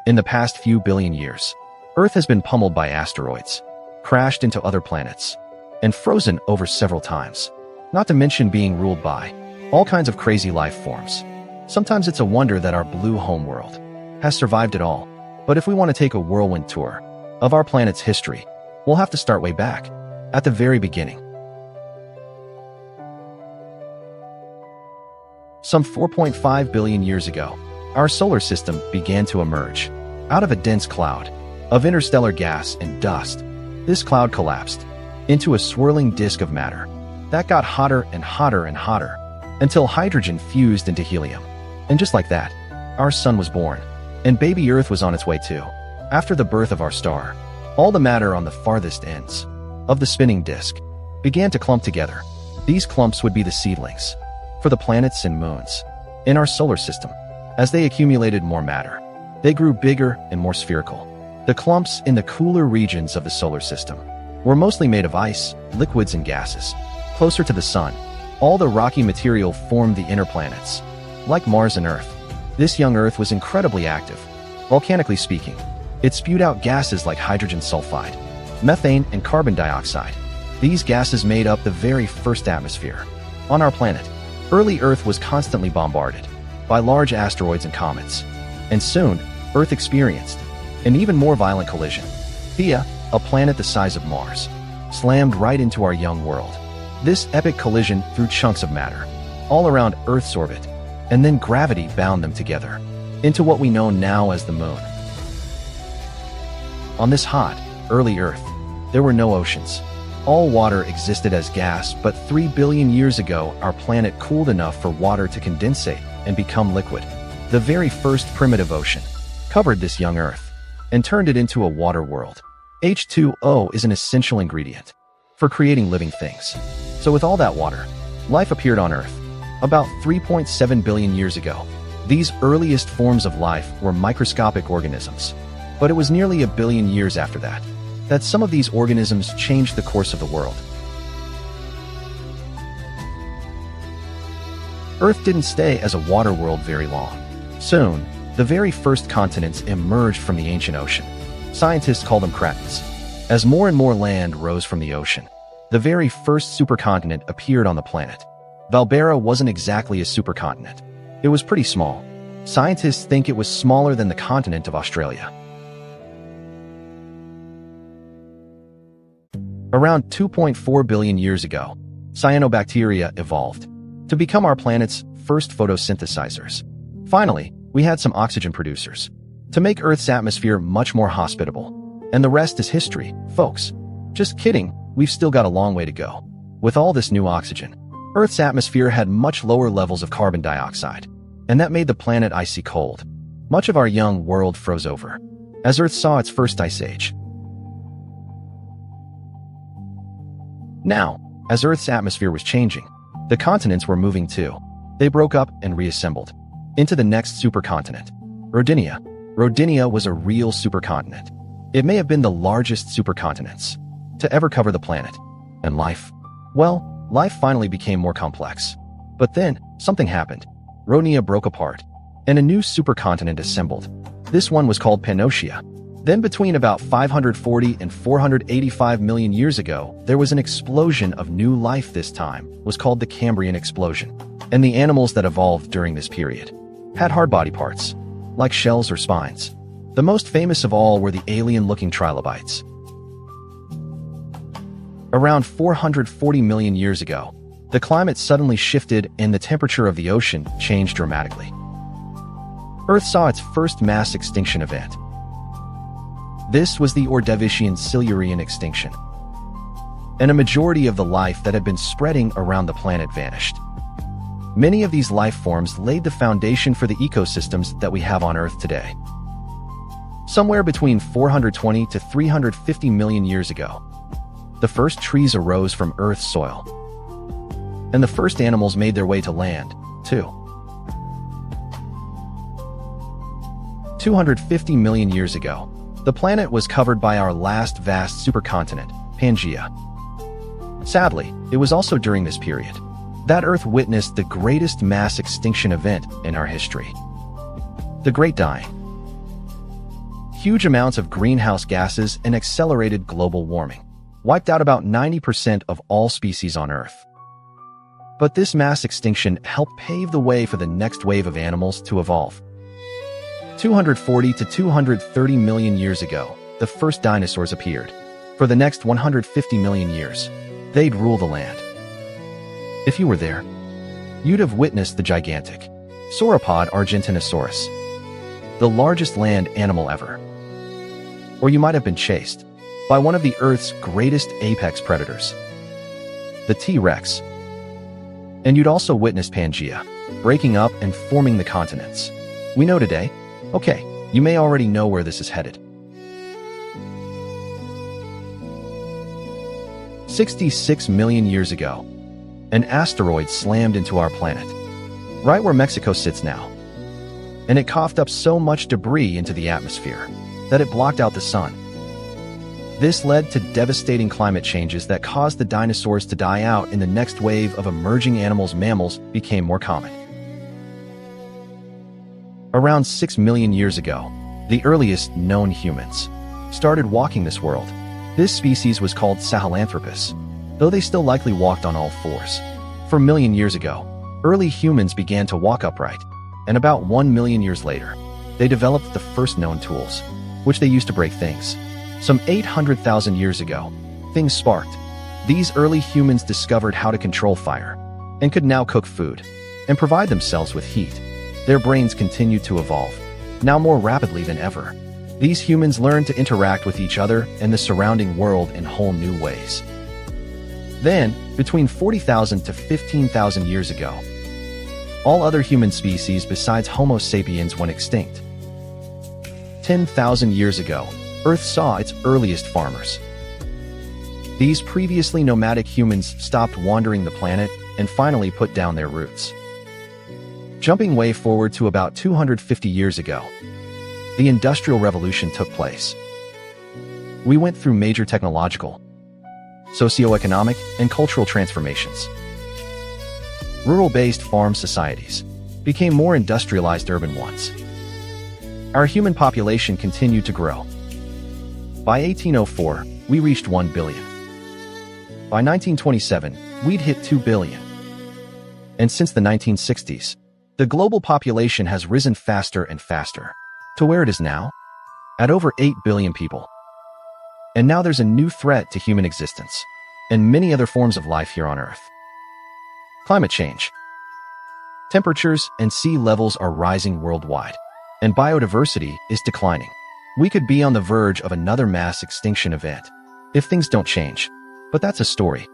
In the past few billion years, Earth has been pummeled by asteroids, crashed into other planets, and frozen over several times, not to mention being ruled by all kinds of crazy life forms. Sometimes it's a wonder that our blue homeworld has survived it all. But if we want to take a whirlwind tour of our planet's history, we'll have to start way back, at the very beginning. Some 4.5 billion years ago, our solar system began to emerge out of a dense cloud of interstellar gas and dust. This cloud collapsed into a swirling disk of matter that got hotter and hotter and hotter until hydrogen fused into helium. And just like that, our sun was born, and baby Earth was on its way too. After the birth of our star, all the matter on the farthest ends of the spinning disk began to clump together. These clumps would be the seedlings for the planets and moons in our solar system. As they accumulated more matter, they grew bigger and more spherical. The clumps in the cooler regions of the solar system were mostly made of ice, liquids, and gases. Closer to the sun, all the rocky material formed the inner planets. Like Mars and Earth, this young Earth was incredibly active. Volcanically speaking, it spewed out gases like hydrogen sulfide, methane, and carbon dioxide. These gases made up the very first atmosphere on our planet. Early Earth was constantly bombarded by large asteroids and comets, and soon, Earth experienced an even more violent collision. Theia, a planet the size of Mars, slammed right into our young world. This epic collision threw chunks of matter all around Earth's orbit, and then gravity bound them together into what we know now as the Moon. On this hot, early Earth, there were no oceans. All water existed as gas, but 3 billion years ago, our planet cooled enough for water to condensate and become liquid. The very first primitive ocean covered this young Earth and turned it into a water world. H2O is an essential ingredient for creating living things. So with all that water, life appeared on Earth. About 3.7 billion years ago, these earliest forms of life were microscopic organisms. But it was nearly a billion years after that some of these organisms changed the course of the world. Earth didn't stay as a water world very long. Soon, the very first continents emerged from the ancient ocean. Scientists call them cratons. As more and more land rose from the ocean, the very first supercontinent appeared on the planet. Valbera wasn't exactly a supercontinent. It was pretty small. Scientists think it was smaller than the continent of Australia. Around 2.4 billion years ago, cyanobacteria evolved to become our planet's first photosynthesizers. Finally, we had some oxygen producers to make Earth's atmosphere much more hospitable. And the rest is history, folks. Just kidding, we've still got a long way to go. With all this new oxygen, Earth's atmosphere had much lower levels of carbon dioxide, and that made the planet icy cold. Much of our young world froze over as Earth saw its first ice age. Now, as Earth's atmosphere was changing, the continents were moving too. They broke up and reassembled into the next supercontinent, Rodinia. Rodinia was a real supercontinent. It may have been the largest supercontinent to ever cover the planet. And life? Well, life finally became more complex. But then, something happened. Rodinia broke apart, and a new supercontinent assembled. This one was called Pannotia. Then between about 540 and 485 million years ago, there was an explosion of new life. This time was called the Cambrian explosion. And the animals that evolved during this period had hard body parts, like shells or spines. The most famous of all were the alien-looking trilobites. Around 440 million years ago, the climate suddenly shifted and the temperature of the ocean changed dramatically. Earth saw its first mass extinction event. This was the Ordovician-Silurian extinction. And a majority of the life that had been spreading around the planet vanished. Many of these life forms laid the foundation for the ecosystems that we have on Earth today. Somewhere between 420 to 350 million years ago, the first trees arose from Earth's soil. And the first animals made their way to land, too. 250 million years ago, the planet was covered by our last vast supercontinent, Pangaea. Sadly, it was also during this period that Earth witnessed the greatest mass extinction event in our history. The Great Dying. Huge amounts of greenhouse gases and accelerated global warming wiped out about 90% of all species on Earth. But this mass extinction helped pave the way for the next wave of animals to evolve. 240 to 230 million years ago, the first dinosaurs appeared. For the next 150 million years, they'd rule the land. If you were there, you'd have witnessed the gigantic sauropod Argentinosaurus, the largest land animal ever. Or you might have been chased by one of the Earth's greatest apex predators, the T-Rex. And you'd also witnessed Pangea, breaking up and forming the continents we know today. Okay, you may already know where this is headed. 66 million years ago, an asteroid slammed into our planet, right where Mexico sits now. And it coughed up so much debris into the atmosphere that it blocked out the sun. This led to devastating climate changes that caused the dinosaurs to die out, and the next wave of emerging mammals became more common. Around 6 million years ago, the earliest known humans started walking this world. This species was called Sahelanthropus, though they still likely walked on all fours. 4 million years ago, early humans began to walk upright, and about 1 million years later, they developed the first known tools, which they used to break things. Some 800,000 years ago, things sparked. These early humans discovered how to control fire and could now cook food and provide themselves with heat. Their brains continued to evolve, now more rapidly than ever. These humans learned to interact with each other and the surrounding world in whole new ways. Then, between 40,000 to 15,000 years ago, all other human species besides Homo sapiens went extinct. 10,000 years ago, Earth saw its earliest farmers. These previously nomadic humans stopped wandering the planet and finally put down their roots. Jumping way forward to about 250 years ago, the Industrial Revolution took place. We went through major technological, socioeconomic, and cultural transformations. Rural-based farm societies became more industrialized urban ones. Our human population continued to grow. By 1804, we reached 1 billion. By 1927, we'd hit 2 billion. And since the 1960s, the global population has risen faster and faster, to where it is now, at over 8 billion people. And now there's a new threat to human existence, and many other forms of life here on Earth. Climate change. Temperatures and sea levels are rising worldwide, and biodiversity is declining. We could be on the verge of another mass extinction event if things don't change, but that's a story